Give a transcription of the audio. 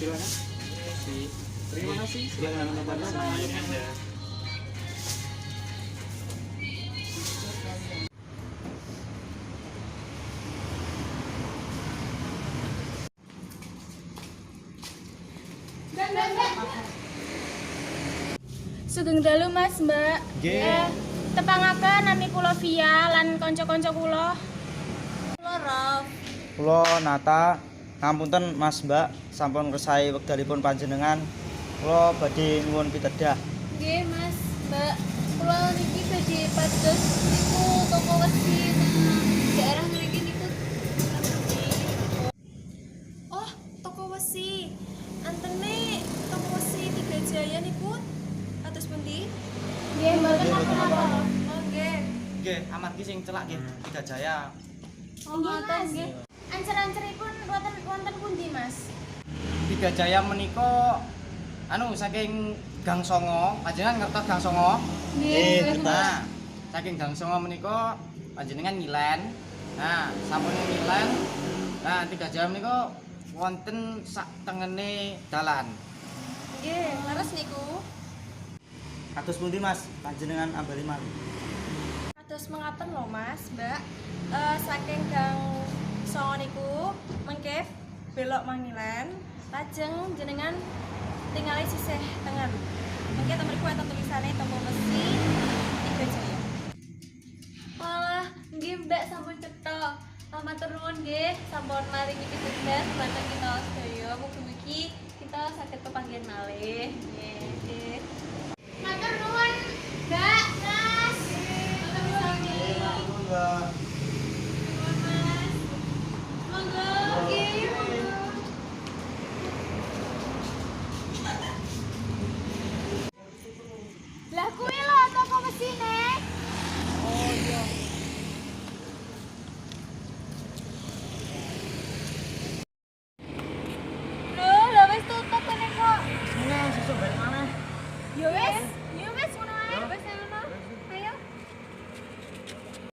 Silakan. Terima kasih. Silakan menonton semuanya. Sugeng dalu Mas, Mbak. Nggih. Tepangaken nami kula Via lan kanca-kanca kula. Kula Rof. Kula Nata, ngapunten Mas Mbak, sampun kersai wekdalipun panjenengan. Kula badhe nyuwun pitedah. Nggih, Mas, Mbak. Kula niki badhe pados niku toko wesi daerah mriki niku. Oh, toko wesi. Antene toko wesi Tiga Jaya niku atus pundi? Nggih, mboten napa-napa. Oh, nggih. Nggih, amargi sing celak nggih Tiga Jaya. Oh, ngoten nggih. Ancer-anceripun wonten pundi, Mas? Tiga Jaya menika saking Gang Songo, panjenengan ngertos Gang Songo? Nggih. Nah, saking Gang Songo menika panjenengan ngilen. Nah, sampun ngilen. Nah, Tiga Jaya menika wonten sak tengene dalan. Nggih, leres niku. Kados pundi Mas, panjenengan ambali malih? Kados mengaten lho Mas, Mbak. Saking Gang Songo niku mengke belok Mangilan, lajeng jenengan tingali sisih tengen. Mengke temeriku enten tulisane toko besi Tiga Jaya. Malah nggih Mbak sampun cetha. Matur nuwun nggih, sampun maringi pitutur dhateng kita sedaya. Mugi-mugi kita saged pepanggihan malih. Nggih. Matur nuwun, Mbak.